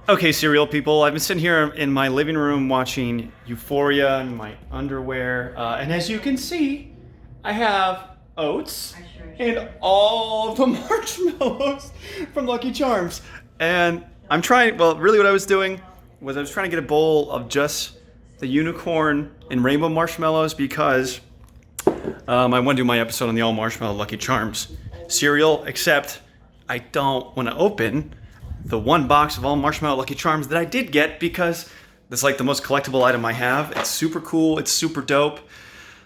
Okay, cereal people, I've been sitting here in my living room watching Euphoria in my underwear, and as you can see, I have oats and all of the marshmallows from Lucky Charms. And I'm trying, well, really what I was doing was I was trying to get a bowl of just the unicorn and rainbow marshmallows because I want to do my episode on the all marshmallow Lucky Charms cereal, except I don't want to open the one box of all marshmallow Lucky Charms that I did get because it's like the most collectible item I have. It's super cool. It's super dope.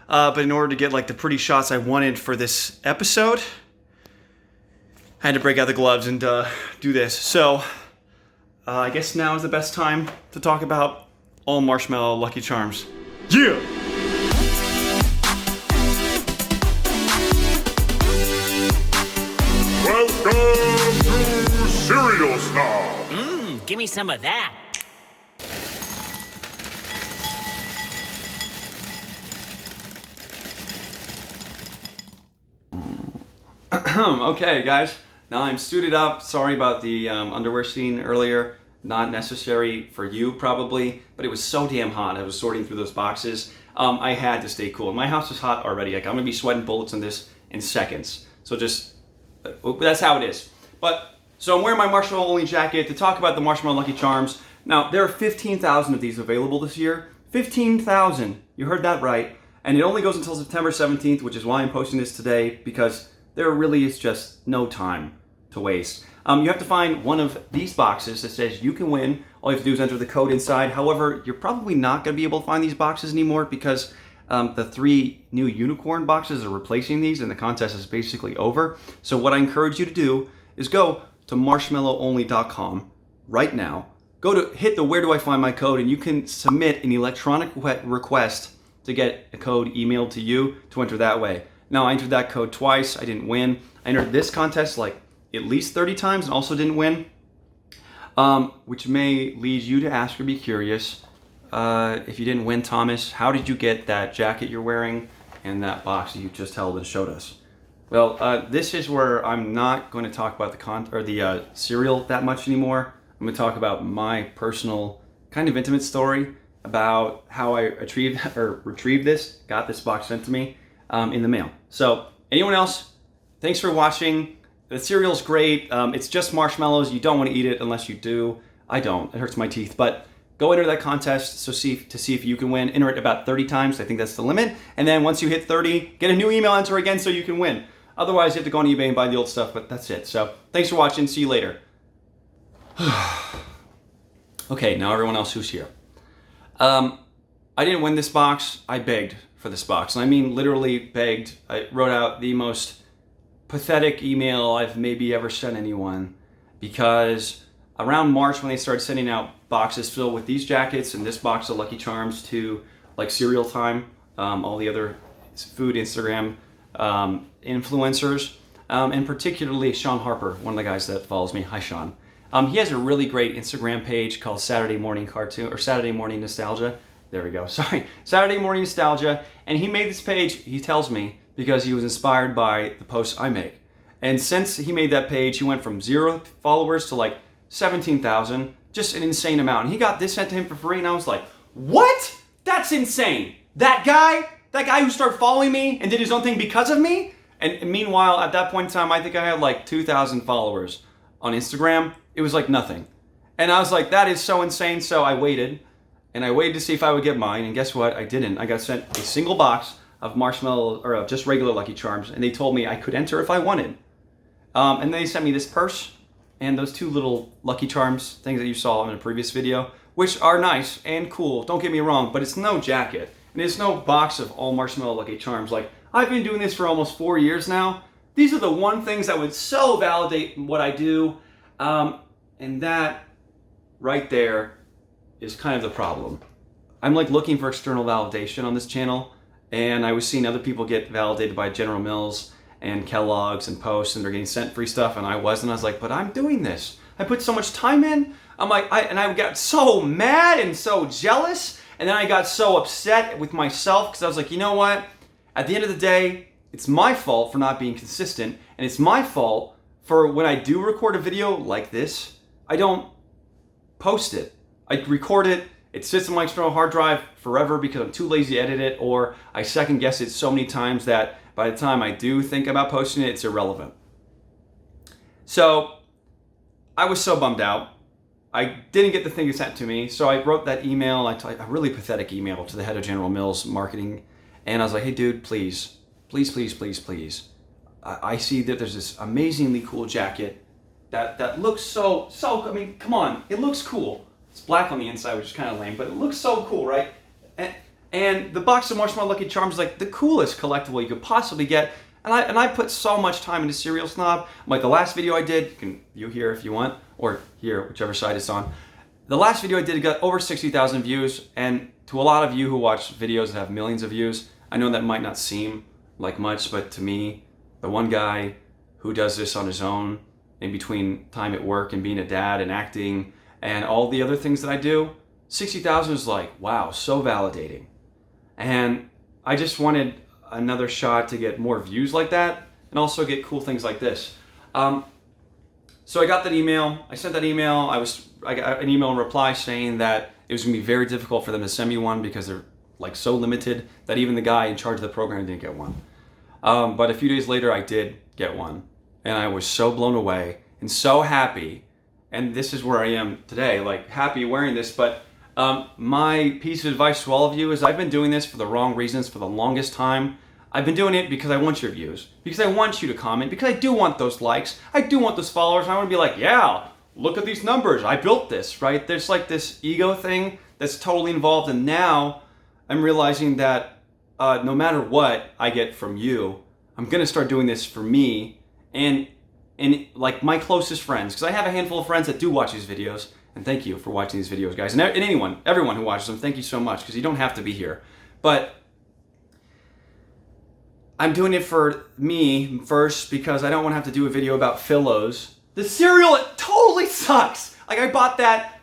But in order to get like the pretty shots I wanted for this episode, I had to break out the gloves and do this. So I guess now is the best time to talk about all marshmallow Lucky Charms. Yeah! Welcome to Cereal Snob. Give me some of that. Okay, guys. Now I'm suited up. Sorry about the underwear scene earlier. Not necessary for you, probably, but it was so damn hot. I was sorting through those boxes. I had to stay cool. My house is hot already. Like, I'm gonna be sweating bullets in this in seconds. So just, that's how it is. But, so I'm wearing my marshmallow only jacket to talk about the marshmallow Lucky Charms. Now, there are 15,000 of these available this year. 15,000. You heard that right. And it only goes until September 17th, which is why I'm posting this today, because there really is just no time to waste. You have to find one of these boxes that says you can win. All you have to do is enter the code inside. However, you're probably not going to be able to find these boxes anymore because the 3 new unicorn boxes are replacing these and the contest is basically over. So what I encourage you to do is go to marshmallowonly.com right now. Hit the where do I find my code, and you can submit an electronic request to get a code emailed to you to enter that way. Now, I entered that code twice. I didn't win. I entered this contest like at least 30 times and also didn't win, which may lead you to ask or be curious. If you didn't win, Thomas, how did you get that jacket you're wearing and that box that you just held and showed us? Well, this is where I'm not going to talk about the cereal that much anymore. I'm going to talk about my personal, kind of intimate story about how I retrieved this, got this box sent to me in the mail. So, anyone else, thanks for watching. The cereal's great. It's just marshmallows. You don't want to eat it unless you do. I don't. It hurts my teeth. But go enter that contest to see if you can win. Enter it about 30 times. I think that's the limit. And then once you hit 30, get a new email, enter again so you can win. Otherwise, you have to go on eBay and buy the old stuff, but that's it. So, thanks for watching. See you later. Okay, now everyone else who's here. I didn't win this box. I begged for this box. And I mean literally begged. I wrote out the most pathetic email I've maybe ever sent anyone, because around March when they started sending out boxes filled with these jackets and this box of Lucky Charms to like Cereal Time, all the other food Instagram influencers, and particularly Sean Harper, one of the guys that follows me. Hi, Sean. He has a really great Instagram page called Saturday Morning Cartoon, or Saturday Morning Nostalgia. There we go. Sorry. Saturday Morning Nostalgia. And he made this page, he tells me, because he was inspired by the posts I make. And since he made that page, he went from 0 followers to like 17,000. Just an insane amount. And he got this sent to him for free, and I was like, what? That's insane. That guy who started following me and did his own thing because of me? And meanwhile, at that point in time, I think I had like 2,000 followers on Instagram. It was like nothing. And I was like, that is so insane. So I waited, and I waited to see if I would get mine. And guess what? I didn't. I got sent a single box of marshmallow, or of just regular Lucky Charms. And they told me I could enter if I wanted. And they sent me this purse and those 2 little Lucky Charms things that you saw in a previous video, which are nice and cool. Don't get me wrong, but it's no jacket. And it's no box of all marshmallow Lucky Charms. Like, I've been doing this for almost 4 years now. These are the one things that would so validate what I do. And that right there is kind of the problem. I'm like looking for external validation on this channel, and I was seeing other people get validated by General Mills and Kellogg's and Post, and they're getting sent free stuff, and I wasn't. I was like, but I'm doing this. I put so much time in. I'm like, I got so mad and so jealous, and then I got so upset with myself because I was like, you know what? At the end of the day, it's my fault for not being consistent, and it's my fault for when I do record a video like this, I don't post it. I record it. It sits on my external hard drive forever because I'm too lazy to edit it, or I second guess it so many times that by the time I do think about posting it, it's irrelevant. So I was so bummed out. I didn't get the thing sent to me, so I wrote that email, a really pathetic email to the head of General Mills marketing, and I was like, hey dude, please. I see that there's this amazingly cool jacket that looks so, I mean, come on, it looks cool. It's black on the inside, which is kind of lame, but it looks so cool, right? And the box of Marshmallow Lucky Charms is like the coolest collectible you could possibly get. And I put so much time into Cereal Snob. Like the last video I did, you can view here if you want, or here, whichever side it's on. The last video I did, it got over 60,000 views, and to a lot of you who watch videos that have millions of views, I know that might not seem like much, but to me, the one guy who does this on his own, in between time at work and being a dad and acting and all the other things that I do, 60,000 is like, wow, so validating. And I just wanted another shot to get more views like that and also get cool things like this. So I got that email. I sent that email. I got an email in reply saying that it was gonna be very difficult for them to send me one because they're like so limited that even the guy in charge of the program didn't get one. But a few days later, I did get one, and I was so blown away and so happy. And this is where I am today, like happy wearing this. But my piece of advice to all of you is I've been doing this for the wrong reasons for the longest time. I've been doing it because I want your views, because I want you to comment, because I do want those likes, I do want those followers. I want to be like, yeah, look at these numbers, I built this, right? There's like this ego thing that's totally involved, and now I'm realizing that no matter what I get from you, I'm gonna start doing this for me and like my closest friends, because I have a handful of friends that do watch these videos, and thank you for watching these videos, guys, and everyone who watches them, thank you so much, because you don't have to be here, but I'm doing it for me first because I don't want to have to do a video about Phillo's. The cereal, it totally sucks. Like I bought that,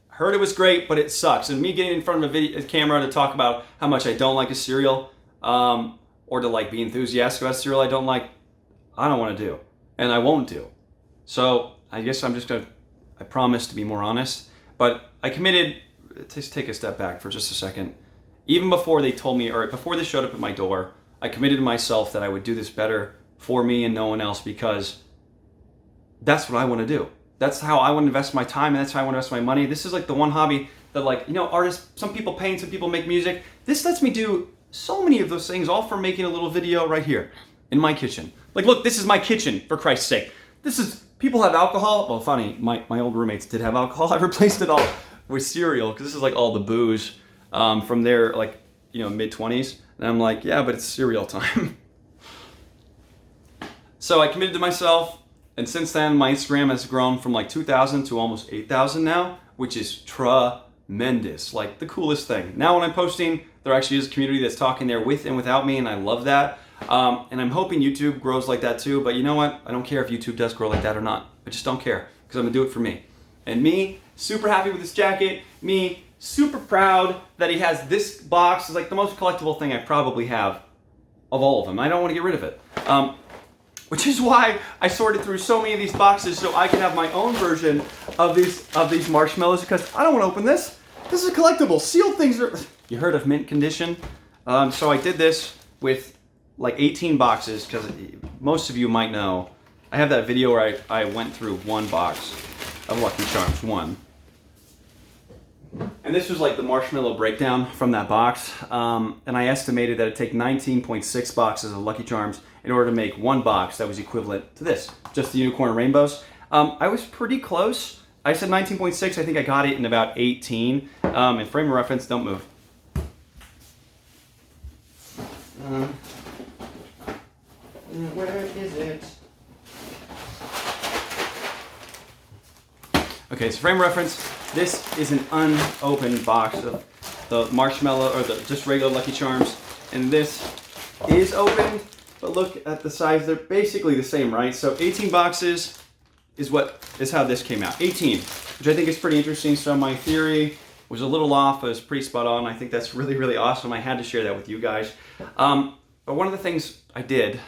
heard it was great, but it sucks. And me getting in front of a camera to talk about how much I don't like a cereal, or to like be enthusiastic about a cereal I don't like, I don't want to do, and I won't do. So I guess I'm just gonna, I promise to be more honest, but I committed, let's take a step back for just a second. Even before they told me, or before they showed up at my door, I committed to myself that I would do this better for me and no one else, because that's what I want to do. That's how I want to invest my time, and that's how I want to invest my money. This is like the one hobby that, like, you know, artists, some people paint, some people make music. This lets me do so many of those things, all for making a little video right here in my kitchen. Like, look, this is my kitchen, for Christ's sake. This is, people have alcohol. Well, funny, my old roommates did have alcohol. I replaced it all with cereal, because this is like all the booze from their, like, you know, mid-20s. And I'm like, yeah, but it's cereal time. So I committed to myself, and since then my Instagram has grown from like 2,000 to almost 8,000 now, which is tremendous, like the coolest thing. Now when I'm posting, there actually is a community that's talking there with and without me, and I love that. And I'm hoping YouTube grows like that too, but you know what? I don't care if YouTube does grow like that or not. I just don't care, because I'm gonna do it for me. And me, super happy with this jacket, me, super proud that he has this box. It's like the most collectible thing I probably have of all of them. I don't want to get rid of it. Which is why I sorted through so many of these boxes so I can have my own version of these marshmallows, because I don't want to open this. This is a collectible. Sealed things are... You heard of mint condition? So I did this with like 18 boxes, because most of you might know, I have that video where I went through one box of Lucky Charms, one. And this was like the marshmallow breakdown from that box. And I estimated that it'd take 19.6 boxes of Lucky Charms in order to make one box that was equivalent to this, just the unicorn and rainbows. I was pretty close. I said 19.6, I think I got it in about 18. And frame of reference, don't move. Where is it? Okay, so frame of reference, this is an unopened box of the marshmallow, or the just regular Lucky Charms, and this is opened, but look at the size, they're basically the same, right? So 18 boxes is how this came out, 18, which I think is pretty interesting. So my theory was a little off, but it was pretty spot on. I think that's really, really awesome. I had to share that with you guys. But one of the things I did,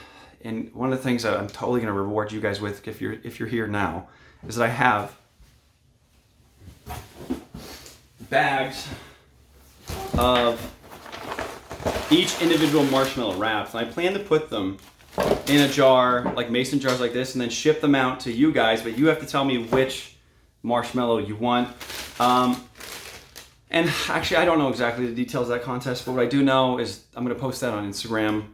and one of the things that I'm totally gonna reward you guys with if you're here now, is that I have bags of each individual marshmallow wraps. And I plan to put them in a jar, like mason jars like this, and then ship them out to you guys, but you have to tell me which marshmallow you want. And actually, I don't know exactly the details of that contest, but what I do know is I'm going to post that on Instagram,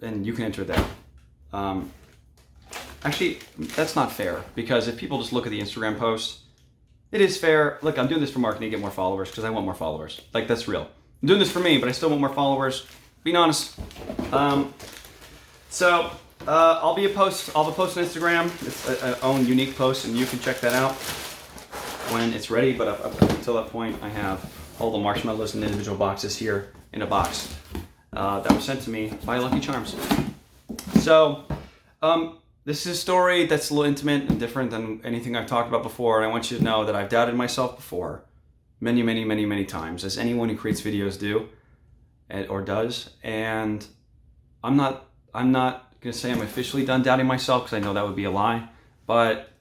and you can enter there. Actually, that's not fair, because if people just look at the Instagram post, it is fair. Look, I'm doing this for marketing to get more followers, because I want more followers. Like, that's real. I'm doing this for me, but I still want more followers. Being honest. I'll have a post on Instagram. It's an own unique post, and you can check that out when it's ready. But up until that point, I have all the marshmallows in individual boxes here in a box that was sent to me by Lucky Charms. So, this is a story that's a little intimate and different than anything I've talked about before. And I want you to know that I've doubted myself before, many, many, many, many times, as anyone who creates videos do or does. And I'm not going to say I'm officially done doubting myself, because I know that would be a lie, but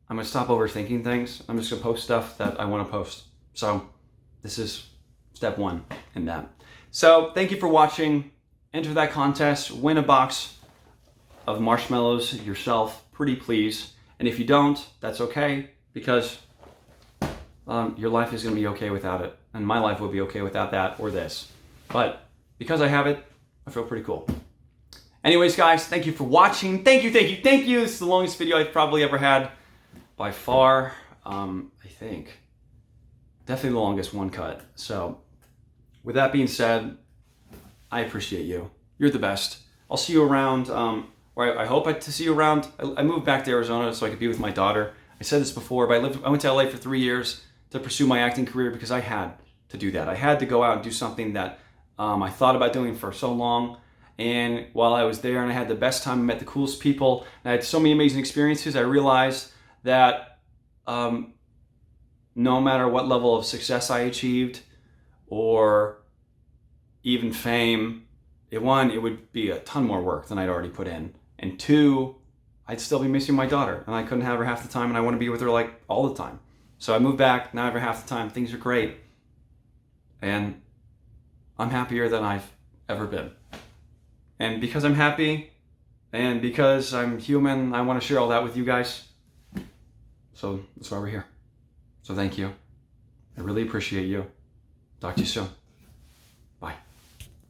I'm going to stop overthinking things. I'm just going to post stuff that I want to post. So this is step one in that. So thank you for watching. Enter that contest. Win a box of marshmallows yourself, pretty please. And if you don't, that's okay, because your life is going to be okay without it. And my life would be okay without that or this. But because I have it, I feel pretty cool. Anyways, guys, thank you for watching. Thank you. This is the longest video I've probably ever had by far. I think. Definitely the longest one cut. So, with that being said, I appreciate you. You're the best. I'll see you around, or I hope to see you around. I moved back to Arizona so I could be with my daughter. I said this before, but I went to LA for 3 years to pursue my acting career, because I had to do that. I had to go out and do something that I thought about doing for so long. And while I was there and I had the best time, I met the coolest people, and I had so many amazing experiences, I realized that no matter what level of success I achieved, or even fame, it would be a ton more work than I'd already put in. And two, I'd still be missing my daughter, and I couldn't have her half the time, and I want to be with her like all the time. So I moved back, now I have her half the time, things are great. And I'm happier than I've ever been. And because I'm happy, and because I'm human, I want to share all that with you guys. So that's why we're here. So thank you. I really appreciate you. Talk to you soon.